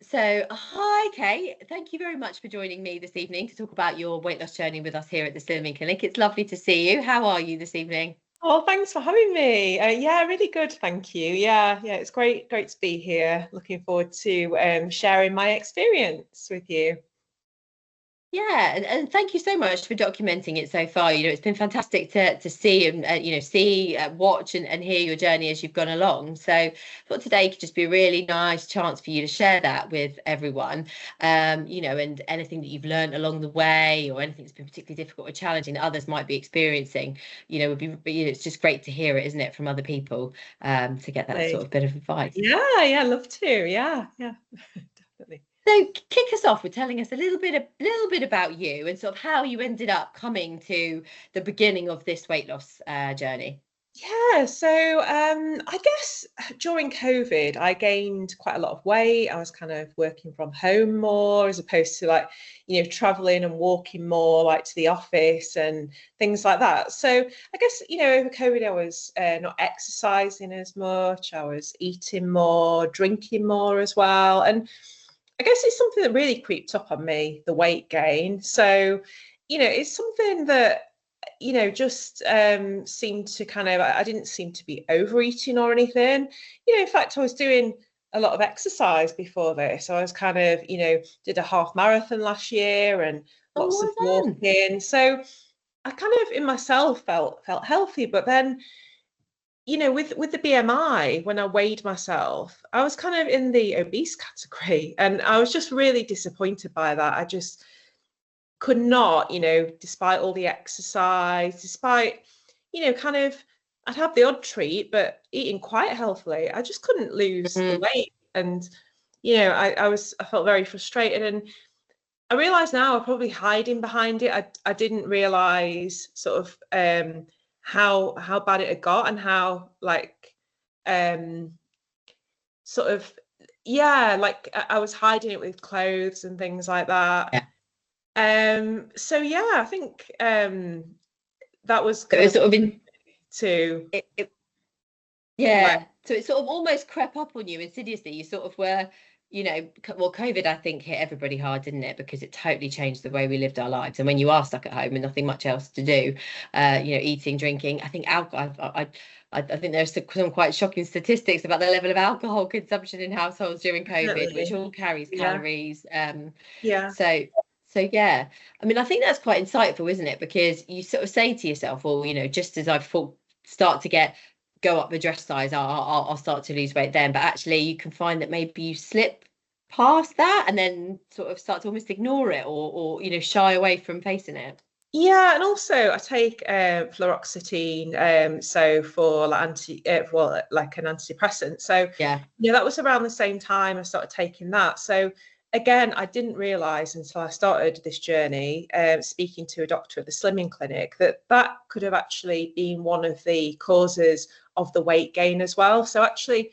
So hi, Kate. Thank you very much for joining me this evening to talk about your weight loss journey with us here at the Slimming Clinic. It's lovely to see you. How are you this evening? Oh, thanks for having me. Yeah, really good, thank you. Yeah, it's great to be here. Looking forward to sharing my experience with you. Yeah, and thank you so much for documenting it so far. It's been fantastic to see and watch and hear your journey as you've gone along. So I thought today could just be a really nice chance for you to share that with everyone. And anything that you've learned along the way, or anything that's been particularly difficult or challenging that others might be experiencing. Would be it's just great to hear it, isn't it, from other people, to get that sort of bit of advice. Yeah, love to. Yeah, definitely. So kick us off with telling us a little bit about you and sort of how you ended up coming to the beginning of this weight loss journey. Yeah, so I guess during COVID, I gained quite a lot of weight. I was kind of working from home more as opposed to traveling and walking more like to the office and things like that. So I guess, over COVID, I was not exercising as much. I was eating more, drinking more as well. And I guess it's something that really creeped up on me, the weight gain. So, it's something that, just seemed to I didn't seem to be overeating or anything. In fact, I was doing a lot of exercise before this. I was kind of, did a half marathon last year and lots of walking. So I kind of in myself felt healthy, but then with the BMI, when I weighed myself, I was kind of in the obese category, and I was just really disappointed by that. I just could not, despite all the exercise, despite, I'd have the odd treat, but eating quite healthily, I just couldn't lose the weight. And, I felt very frustrated, and I realize now I'm probably hiding behind it. I didn't realize sort of, how bad it had got, and how sort of I was hiding it with clothes and things like that. So yeah, I think that was kind of sort of to yeah. So it sort of almost crept up on you insidiously. You sort of were, COVID, I think, hit everybody hard, didn't it? Because it totally changed the way we lived our lives. And when you are stuck at home and nothing much else to do, eating, drinking, I think alcohol. I think there's some quite shocking statistics about the level of alcohol consumption in households during COVID, which all carries calories. So yeah, I mean, I think that's quite insightful, isn't it? Because you sort of say to yourself, well, just as I start to go up the dress size, I'll start to lose weight then. But actually, you can find that maybe you slip past that and then sort of start to almost ignore it or shy away from facing it. Yeah, and also I take fluoxetine, so for like like an antidepressant. So yeah, that was around the same time I started taking that. So again, I didn't realise until I started this journey, speaking to a doctor at the Slimming Clinic, that could have actually been one of the causes of the weight gain as well. So actually,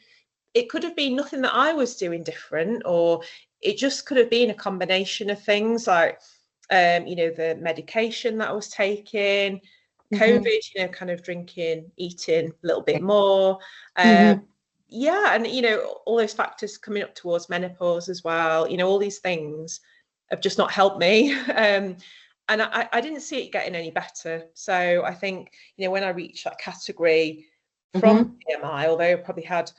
it could have been nothing that I was doing different, or it just could have been a combination of things like, the medication that I was taking, COVID, kind of drinking, eating a little bit more. Yeah, and all those factors coming up towards menopause as well, all these things have just not helped me. And I didn't see it getting any better. So I think, when I reached that category from BMI, although I probably had,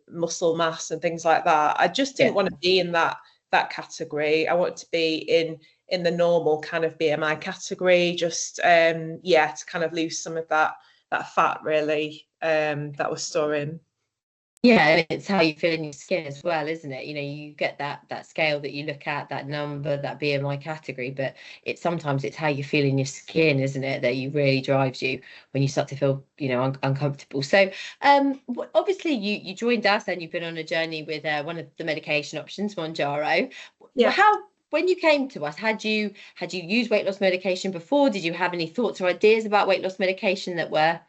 muscle mass and things like that, I just didn't want to be in that category. I wanted to be in the normal kind of BMI category, just to kind of lose some of that fat really that was storing. Yeah, and it's how you feel in your skin as well, isn't it? You get that scale that you look at, that number, that BMI category, but sometimes it's how you feel in your skin, isn't it, that you really drives you when you start to feel, uncomfortable. So, obviously you joined us and you've been on a journey with one of the medication options, Mounjaro. Yeah. When you came to us, had you used weight loss medication before? Did you have any thoughts or ideas about weight loss medication that were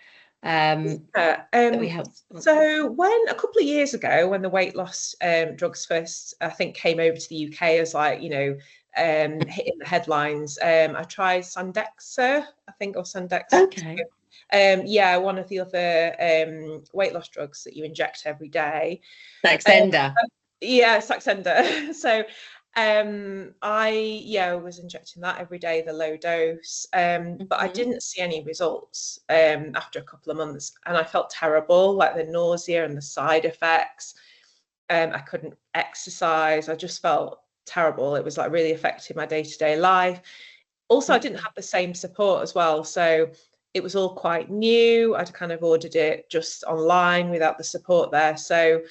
that we helped? So when a couple of years ago, when the weight loss drugs first, I think, came over to the UK as hitting the headlines, I tried Sandexa, I think, or Sandexa. Okay. One of the other weight loss drugs that you inject every day. Extender. Yeah, Saxenda. So I was injecting that every day, the low dose. But I didn't see any results after a couple of months, and I felt terrible, like the nausea and the side effects. I couldn't exercise. I just felt terrible. It was like really affecting my day-to-day life. Also, I didn't have the same support as well. So it was all quite new. I'd kind of ordered it just online without the support there. So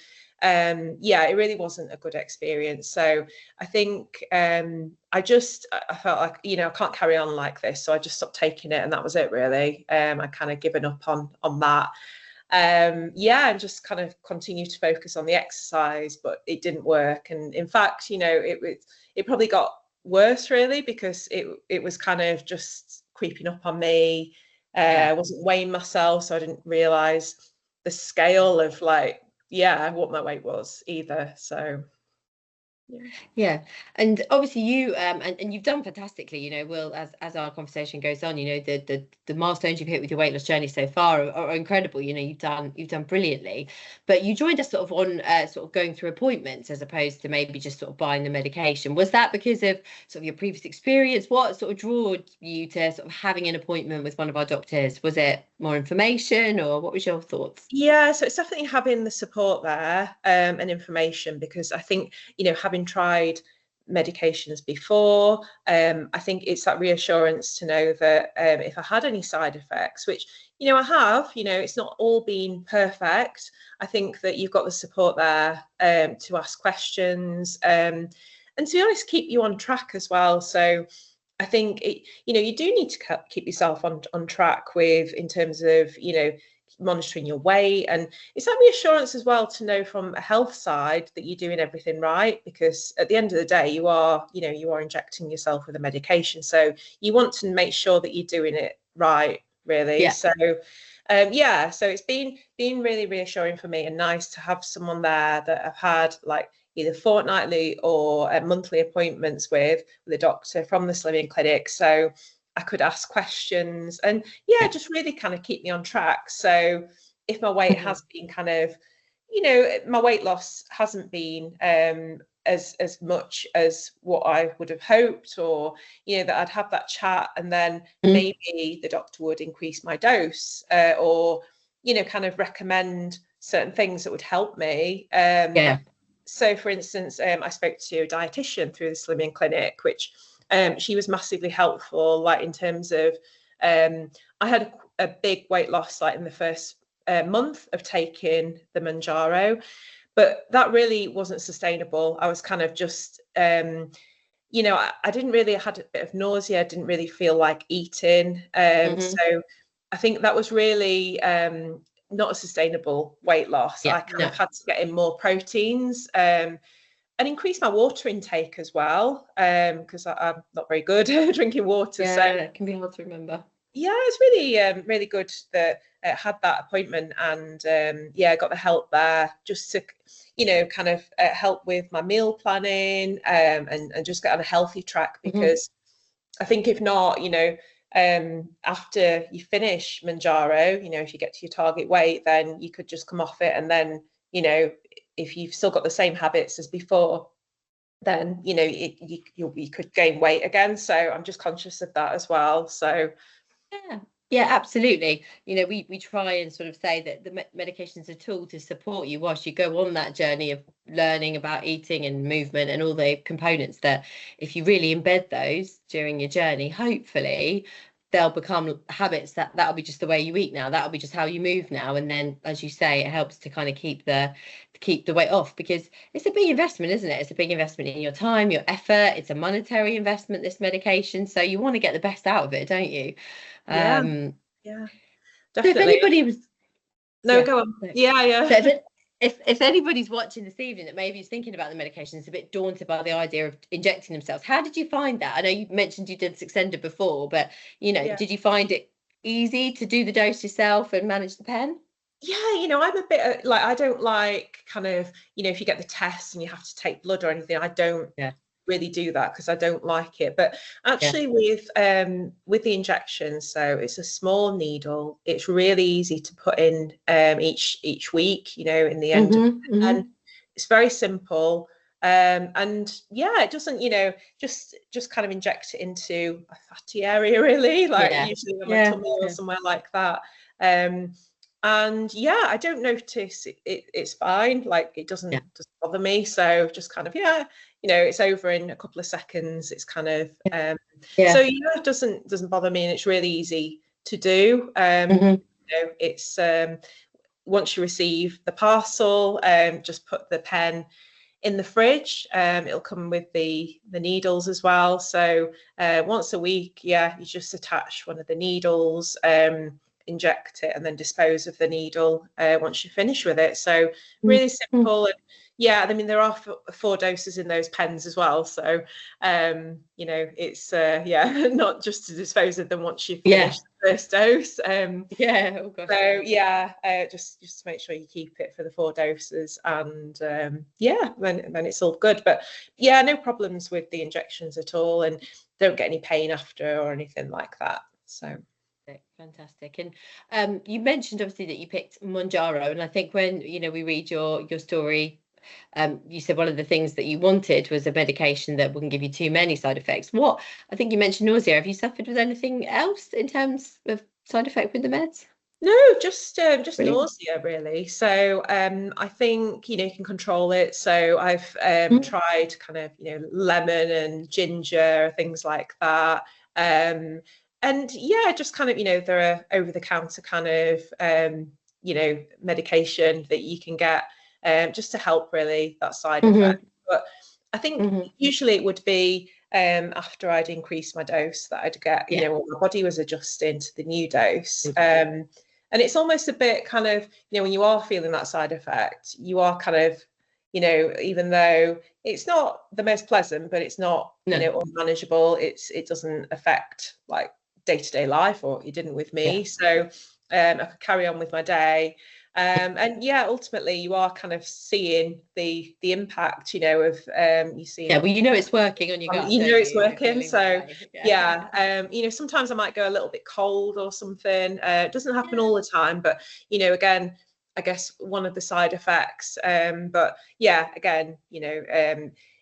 it really wasn't a good experience. So I think I felt like, I can't carry on like this. So I just stopped taking it, and that was it really. I kind of given up on that. And just kind of continue to focus on the exercise, but it didn't work. And in fact, it probably got worse really, because it was kind of just creeping up on me. I wasn't weighing myself, so I didn't realize the scale of what my weight was either. So yeah. And obviously you and you've done fantastically, Will, as our conversation goes on, the milestones you've hit with your weight loss journey so far are incredible. You've done brilliantly, but you joined us sort of on sort of going through appointments as opposed to maybe just sort of buying the medication. Was that because of sort of your previous experience? What sort of drew you to sort of having an appointment with one of our doctors? Was it more information, or what was your thoughts? Yeah, so it's definitely having the support there and information, because I think, having tried medications before, I think it's that reassurance to know that if I had any side effects, which, I have, it's not all been perfect. I think that you've got the support there to ask questions and to be honest, keep you on track as well. So I think you do need to keep yourself on track in terms of, monitoring your weight, and it's that reassurance as well to know from a health side that you're doing everything right, because at the end of the day you are injecting yourself with a medication, so you want to make sure that you're doing it right really. So so it's been really reassuring for me, and nice to have someone there that I've had like either fortnightly or monthly appointments with a doctor from the Slimming Clinic, so I could ask questions and just really kind of keep me on track. So if my weight has been kind of, my weight loss hasn't been as much as what I would have hoped, or that I'd have that chat and then maybe the doctor would increase my dose or kind of recommend certain things that would help me. So for instance, I spoke to a dietitian through the Slimming Clinic, which she was massively helpful, like in terms of I had a big weight loss like in the first month of taking the Mounjaro, but that really wasn't sustainable. I was kind of just I didn't really, I had a bit of nausea, I didn't really feel like eating, so I think that was really not a sustainable weight loss. I kind of had to get in more proteins and increase my water intake as well, because I'm not very good at drinking water. So it can be hard to remember. Yeah, it's really really good that I had that appointment, and got the help there just to kind of help with my meal planning and just get on a healthy track, because I think if not, after you finish Mounjaro, if you get to your target weight, then you could just come off it, and then if you've still got the same habits as before, then you could gain weight again. So I'm just conscious of that as well. So yeah, absolutely. We try and sort of say that the medication is a tool to support you whilst you go on that journey of learning about eating and movement and all the components, that if you really embed those during your journey, hopefully they'll become habits that'll be just the way you eat now, that'll be just how you move now. And then, as you say, it helps to kind of keep the weight off, because it's a big investment, isn't it? It's a big investment in your time, your effort. It's a monetary investment, this medication, so you want to get the best out of it, don't you? Definitely. So if anybody was go on. So if anybody's watching this evening that maybe is thinking about the medication, is a bit daunted by the idea of injecting themselves, how did you find that? I know you mentioned you did Saxenda before, but did you find it easy to do the dose yourself and manage the pen? I'm a bit like, I don't like kind of, if you get the test and you have to take blood or anything, I don't really do that because I don't like it. But actually with the injection, so it's a small needle, it's really easy to put in each week, in the end of the pen. it's very simple. And yeah, it doesn't, just kind of inject it into a fatty area, really, like usually on my tummy or somewhere like that. And yeah, I don't notice it's fine. Like it doesn't bother me. So just kind of, it's over in a couple of seconds. It's kind of, so it doesn't bother me, and it's really easy to do. It's once you receive the parcel, just put the pen in the fridge. It'll come with the needles as well. So once a week, you just attach one of the needles, inject it, and then dispose of the needle once you finish with it. So really simple. And I mean, there are 4 doses in those pens as well. So it's not just to dispose of them once you've finished the first dose. Oh gosh. So just to make sure you keep it for the 4 doses, and then it's all good. But no problems with the injections at all, and don't get any pain after or anything like that. So fantastic. And you mentioned obviously that you picked Mounjaro, and I think when we read your story, you said one of the things that you wanted was a medication that wouldn't give you too many side effects. I think you mentioned nausea. Have you suffered with anything else in terms of side effect with the meds? No, just nausea, really. So I think you can control it. So I've tried kind of lemon and ginger, things like that. And just kind of there are over-the-counter kind of medication that you can get just to help really that side effect. But I think usually it would be after I'd increased my dose that I'd get when my body was adjusting to the new dose. And it's almost a bit kind of when you are feeling that side effect, you are kind of even though it's not the most pleasant, but it's not unmanageable. It doesn't affect like day-to-day life, or it didn't with me. So I could carry on with my day. And ultimately you are kind of seeing the impact, of you see. Well, it's working on your gut. It's working. So sometimes I might go a little bit cold or something. It doesn't happen all the time, but again, I guess one of the side effects. But again,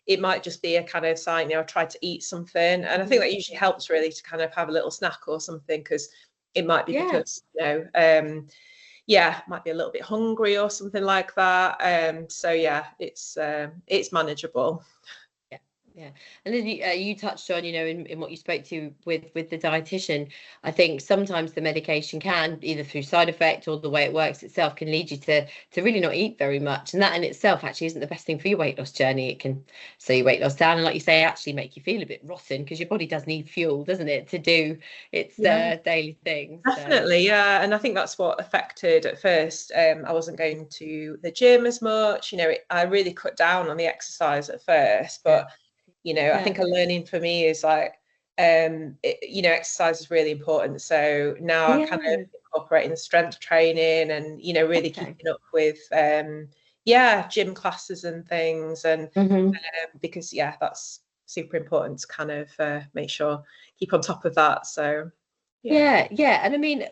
it might just be a kind of sign, I tried to eat something. And I think that usually helps really to kind of have a little snack or something, because it might be because, might be a little bit hungry or something like that. It's manageable. And then you touched on, in what you spoke to with the dietitian, I think sometimes the medication can, either through side effect or the way it works itself, can lead you to really not eat very much. And that in itself actually isn't the best thing for your weight loss journey. It can slow your weight loss down, and like you say, actually make you feel a bit rotten, because your body does need fuel, doesn't it, to do its daily things. Definitely, and I think that's what affected at first. I wasn't going to the gym as much. I really cut down on the exercise at first, but I think a learning for me is like, exercise is really important. So now I'm kind of incorporating strength training and, really keeping up with, gym classes and things. And because, that's super important to kind of make sure, keep on top of that. So. And I mean,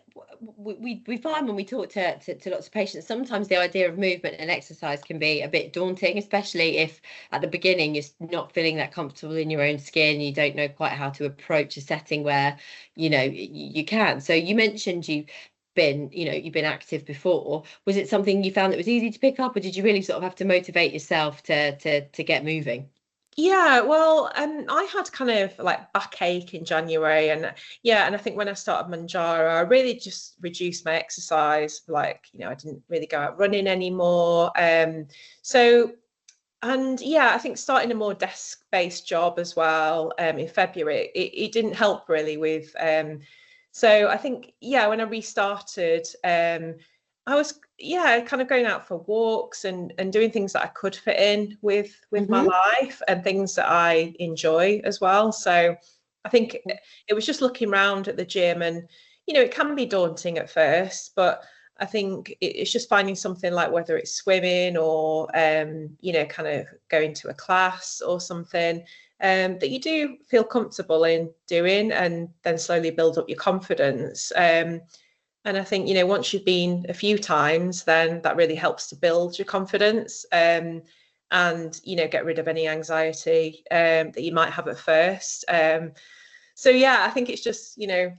we find when we talk to lots of patients, sometimes the idea of movement and exercise can be a bit daunting, especially if at the beginning you're not feeling that comfortable in your own skin, you don't know quite how to approach a setting where you can. So you mentioned you've been active before. Was it something you found that was easy to pick up, or did you really sort of have to motivate yourself to get moving? Yeah, well, I had kind of like backache in January, and I think when I started Mounjaro, I really just reduced my exercise. Like, I didn't really go out running anymore. I think starting a more desk-based job as well in February, it didn't help really with. So I think when I restarted, I was kind of going out for walks and doing things that I could fit in with my life, and things that I enjoy as well. So I think it was just looking around at the gym, and it can be daunting at first, but I think it's just finding something, like whether it's swimming or kind of going to a class or something that you do feel comfortable in doing, and then slowly build up your confidence. And I think, once you've been a few times, then that really helps to build your confidence. and, you know, get rid of any anxiety that you might have at first. So yeah, I think it's just, you know,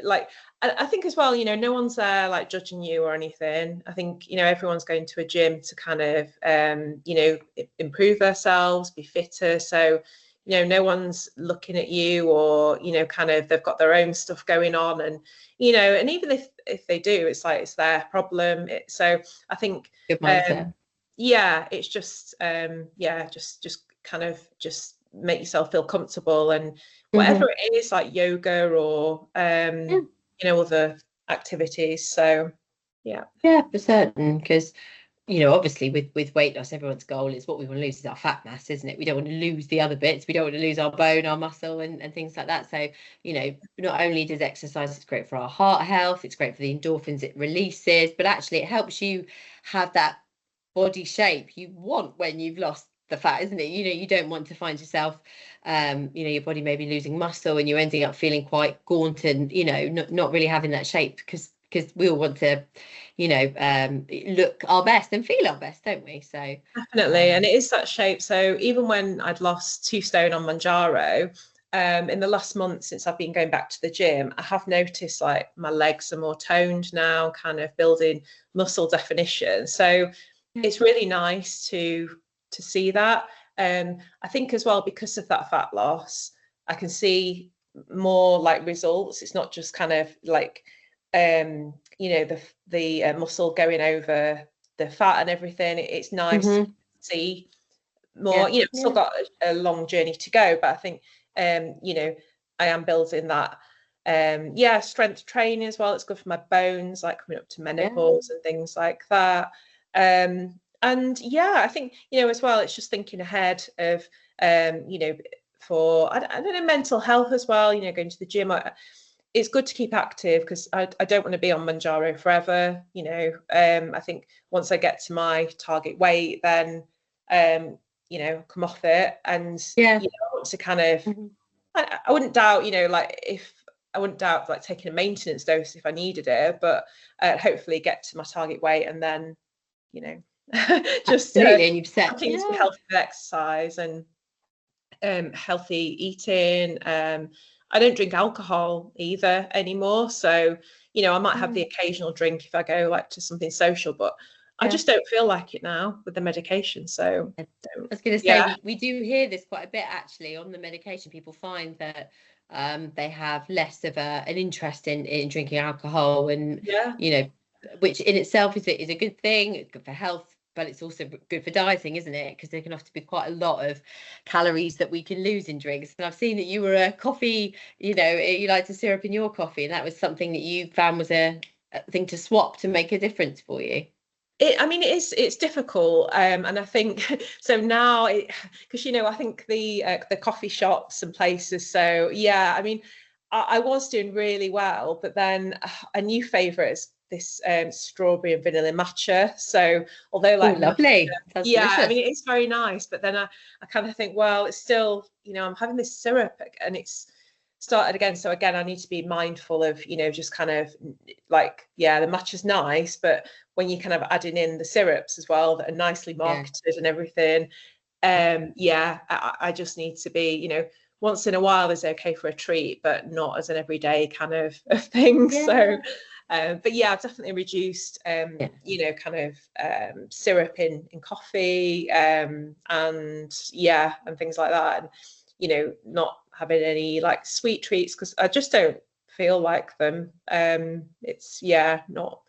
like I think as well, you know, no one's there like judging you or anything. I think, you know, everyone's going to a gym to kind of you know, improve themselves, be fitter. So, you know, no one's looking at you, or, you know, kind of they've got their own stuff going on, and, you know, and even if they do, it's like it's their problem. So I think Good mindset. yeah, it's just yeah, just kind of just make yourself feel comfortable, and whatever it is, like yoga or Yeah. you know, other activities. So yeah. Yeah, for certain. Because, you know, obviously with weight loss, everyone's goal is what we want to lose is our fat mass, isn't it? We don't want to lose the other bits. We don't want to lose our bone, our muscle, and things like that. So, you know, not only does exercise, it's great for our heart health, it's great for the endorphins it releases, but actually it helps you have that body shape you want when you've lost the fat, isn't it? You know, you don't want to find yourself you know, your body maybe losing muscle and you're ending up feeling quite gaunt and, you know, not really having that shape, because we all want to, you know, look our best and feel our best, don't we? So Definitely, and it is that shape. So even when I'd lost 2 stone on Mounjaro, in the last month since I've been going back to the gym, I have noticed like my legs are more toned now, kind of building muscle definition. So it's really nice to see that. I think as well, because of that fat loss, I can see more like results. It's not just kind of like you know, the muscle going over the fat and everything. It's nice to see more. You know, I've still got a long journey to go, but I think you know, I am building that. Yeah, strength training as well. It's good for my bones, like coming up to menopause and things like that. And yeah, I think, you know, as well, it's just thinking ahead of you know, for I don't know, mental health as well. You know, going to the gym. It's good to keep active, because I don't want to be on Mounjaro forever. You know, I think once I get to my target weight, then you know, come off it, and you know, I want to kind of I wouldn't doubt, you know, like if I wouldn't doubt like taking a maintenance dose if I needed it, but hopefully get to my target weight, and then, you know, just absolutely. And you've set continue to be healthy with exercise and healthy eating. I don't drink alcohol either anymore, so, you know, I might have the occasional drink if I go like to something social, but I just don't feel like it now with the medication. So I was going to say, we do hear this quite a bit actually on the medication. People find that they have less of an interest in drinking alcohol, and you know, which in itself is a good thing. It's good for health, but it's also good for dieting, isn't it? Because there can often be quite a lot of calories that we can lose in drinks. And I've seen that you were a coffee, you know, you like to syrup in your coffee, and that was something that you found was a thing to swap to make a difference for you. I mean, it's difficult, and I think so now. Because, you know, I think the coffee shops and places. So yeah, I mean, I was doing really well, but then a new favourite is this strawberry and vanilla matcha. So although like Lovely, matcha, yeah, I mean, it's very nice, but then I kind of think, well, it's still, you know, I'm having this syrup and it's started again. So again, I need to be mindful of, you know, just kind of like, yeah, the matcha's nice, but when you kind of adding in the syrups as well that are nicely marketed and everything, yeah, I just need to be, you know, once in a while is okay for a treat, but not as an everyday kind of thing. So but yeah, I've definitely reduced you know, kind of syrup in coffee, and yeah, and things like that, and, you know, not having any like sweet treats because I just don't feel like them. It's not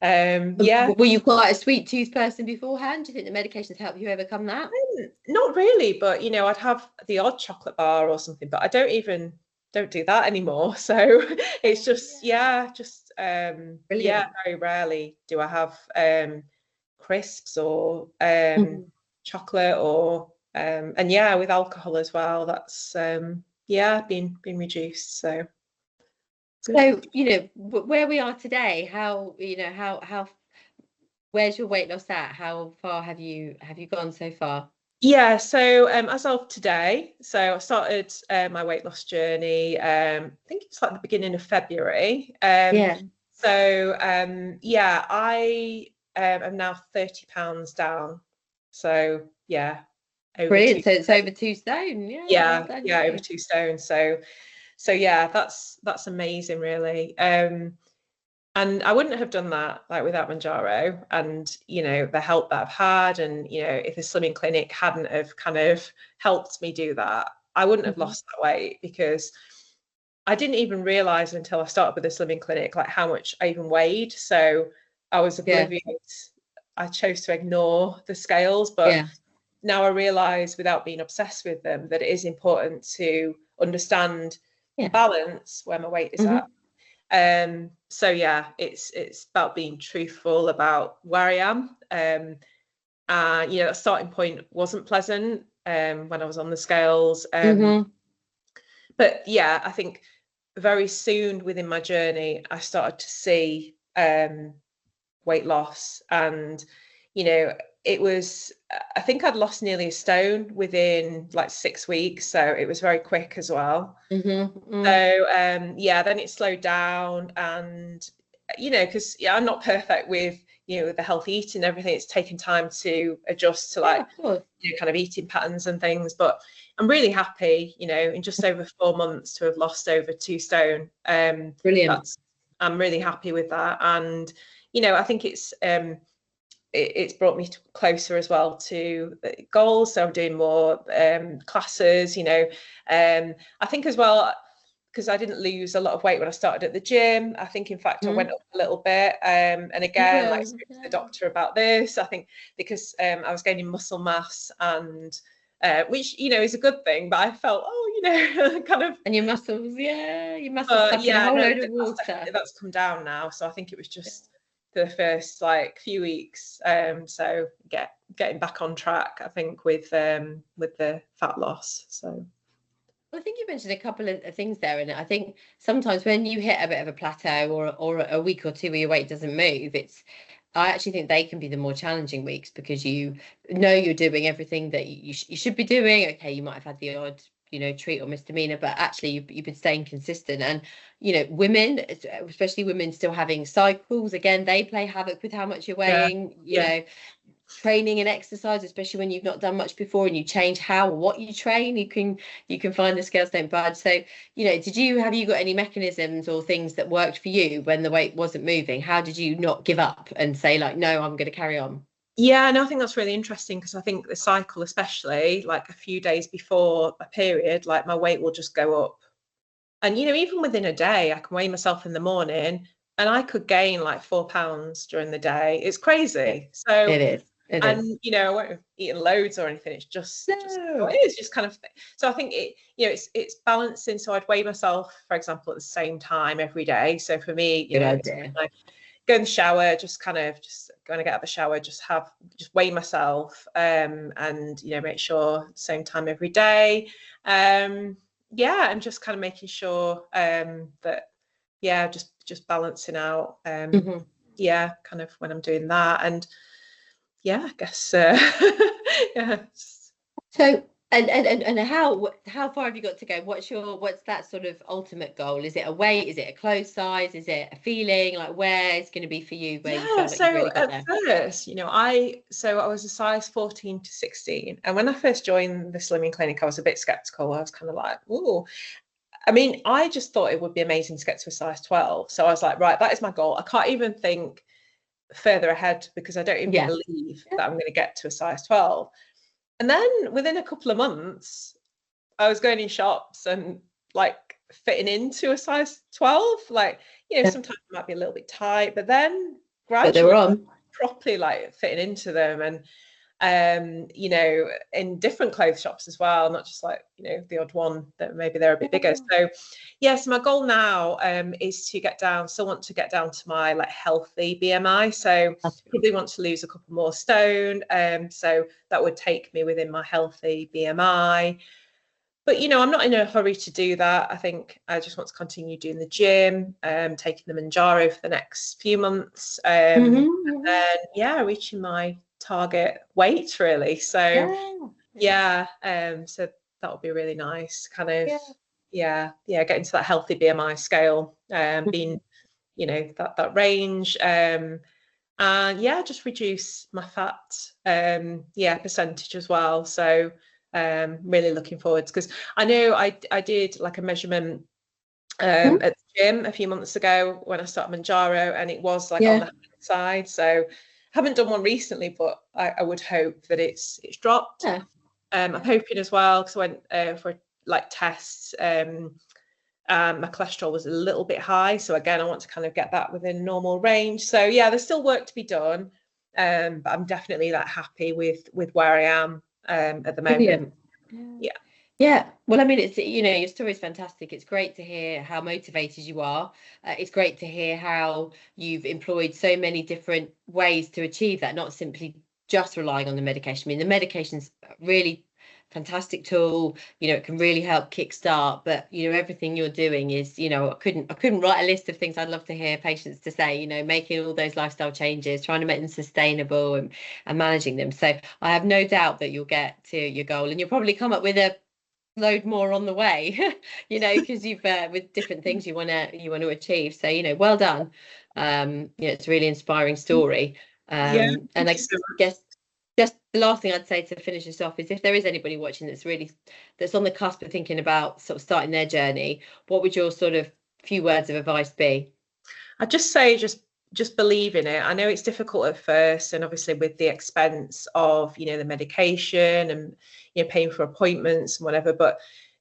yeah. Were you quite a sweet tooth person beforehand? Do you think the medications help you overcome that? Not really, but, you know, I'd have the odd chocolate bar or something, but I don't do that anymore. So it's just just yeah, very rarely do I have crisps or chocolate or and yeah, with alcohol as well, that's yeah, been reduced. So you know, where we are today, how, you know, how where's your weight loss at? How far have you gone so far? yeah, so as of today, so I started my weight loss journey, I think it's like the beginning of February. So yeah, I am now 30 pounds down. So yeah, over Brilliant. 2 So it's over 2 stone. Yeah, well yeah, done yeah, over you. 2 stone. So yeah, that's amazing, really. And I wouldn't have done that like without Mounjaro, and the help that I've had, and if the slimming clinic hadn't have kind of helped me do that, I wouldn't have lost that weight, because I didn't even realize until I started with the slimming clinic like how much I even weighed. So I was oblivious. I chose to ignore the scales, but Yeah. now I realize, without being obsessed with them, that it is important to understand and balance where my weight is at. So yeah, it's about being truthful about where I am. That starting point wasn't pleasant when I was on the scales. But yeah, I think very soon within my journey, I started to see weight loss, and it was, I think I'd lost nearly a stone within like 6 weeks, so it was very quick as well. So yeah, then it slowed down, and because I'm not perfect with the healthy eating and everything. It's taken time to adjust to like kind of eating patterns and things, but I'm really happy in just over 4 months to have lost over 2 stone. Brilliant. I'm really happy with that, and I think it's brought me closer as well to goals. So I'm doing more classes. I think as well, because I didn't lose a lot of weight when I started at the gym. I think, in fact, I went up a little bit. And again, like, spoke to the doctor about this. I think because I was gaining muscle mass, and which is a good thing. But I felt, kind of. And your muscles, your muscles sucking a whole load of water. That's come down now. So I think it was just the first like few weeks. So getting back on track, I think, with the fat loss. So. I think you mentioned a couple of things there, and I think sometimes when you hit a bit of a plateau or a week or two where your weight doesn't move, I actually think they can be the more challenging weeks, because you know you're doing everything that you should be doing. Okay, you might have had the odd treat or misdemeanor, but actually you've been staying consistent. And women, especially women still having cycles, again, they play havoc with how much you're weighing. Training and exercise, especially when you've not done much before, and you change how or what you train, you can find the scales don't budge. So have you got any mechanisms or things that worked for you when the weight wasn't moving? How did you not give up and say like, no, I'm going to carry on? Yeah, no, I think that's really interesting, because I think the cycle, especially like a few days before a period, like my weight will just go up. And even within a day, I can weigh myself in the morning and I could gain like 4 pounds during the day. It's crazy. So it is. I won't have eaten loads or anything. It's just it is just kind of. So I think it's balancing. So I'd weigh myself, for example, at the same time every day. So for me, good idea. Go in the shower, just going to get out of the shower, just weigh myself, and make sure same time every day. And just kind of making sure that just balancing out. Kind of when I'm doing that, and I guess yeah. So and how far have you got to go? What's that sort of ultimate goal? Is it a weight? Is it a clothes size? Is it a feeling? Like, where it's going to be for you, where you feel like you've really got there? First, I was a size 14 to 16, and when I first joined the slimming clinic, I was a bit skeptical. I was kind of like, oh, I mean, I just thought it would be amazing to get to a size 12. So I was like, right, that is my goal. I can't even think further ahead, because I don't even believe that I'm going to get to a size 12. And then within a couple of months, I was going in shops and like fitting into a size 12. Like, sometimes it might be a little bit tight, but then gradually properly like fitting into them. And in different clothes shops as well, not just like the odd one that maybe they're a bit bigger. So yes, my goal now is to still want to get down to my like healthy BMI. So probably want to lose a couple more stone, so that would take me within my healthy BMI. But I'm not in a hurry to do that. I think I just want to continue doing the gym, taking the Mounjaro for the next few months, and then reaching my target weight, really. So so that would be really nice, kind of getting to that healthy BMI scale, being that range, and and yeah, just reduce my fat percentage as well. So really looking forward, because I know I did like a measurement at the gym a few months ago when I started Mounjaro, and it was like on the side. So haven't done one recently, but I would hope that it's dropped. I'm hoping as well, because I went for like tests. My cholesterol was a little bit high, so again, I want to kind of get that within normal range. So yeah, there's still work to be done, but I'm definitely like happy with where I am at the moment. Brilliant. Yeah. Well, I mean, it's, you know, your story is fantastic. It's great to hear how motivated you are. It's great to hear how you've employed so many different ways to achieve that, not simply just relying on the medication. I mean, the medication's really fantastic tool, you know, it can really help kickstart, but you know, everything you're doing is, you know, I couldn't write a list of things I'd love to hear patients to say, you know, making all those lifestyle changes, trying to make them sustainable, and managing them. So I have no doubt that you'll get to your goal, and you'll probably come up with a load more on the way, you know, because you've with different things you want to achieve. So, you know, well done. You know, it's a really inspiring story. And I guess just the last thing I'd say to finish this off is, if there is anybody watching that's on the cusp of thinking about sort of starting their journey, what would your sort of few words of advice be? I'd just say just believe in it. I know it's difficult at first, and obviously with the expense of, you know, the medication and, you know, paying for appointments and whatever, but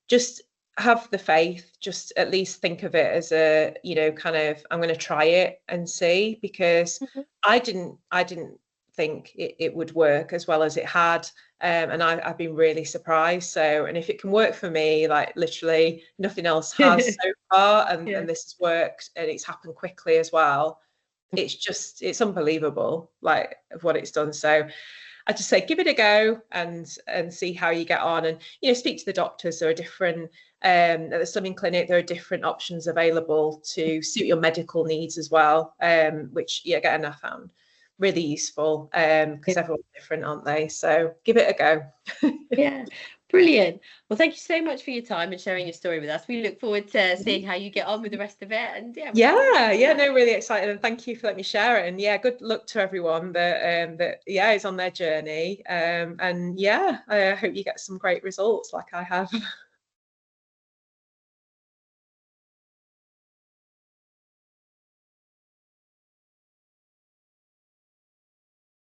just have the faith. Just at least think of it as a, you know, kind of, I'm going to try it and see, because I didn't think it would work as well as it had, and I've been really surprised. So, and if it can work for me, like literally nothing else has so far, and this has worked, and it's happened quickly as well. It's unbelievable, like, of what it's done. So I just say give it a go and see how you get on, and, you know, speak to the doctors. There are different at the slimming clinic, there are different options available to suit your medical needs as well, which again I found really useful, because everyone's different, aren't they? So give it a go. Yeah, brilliant. Well, thank you so much for your time and sharing your story with us. We look forward to seeing how you get on with the rest of it. And no, really excited, and thank you for letting me share it. And yeah, good luck to everyone that is on their journey. And yeah, I hope you get some great results like I have.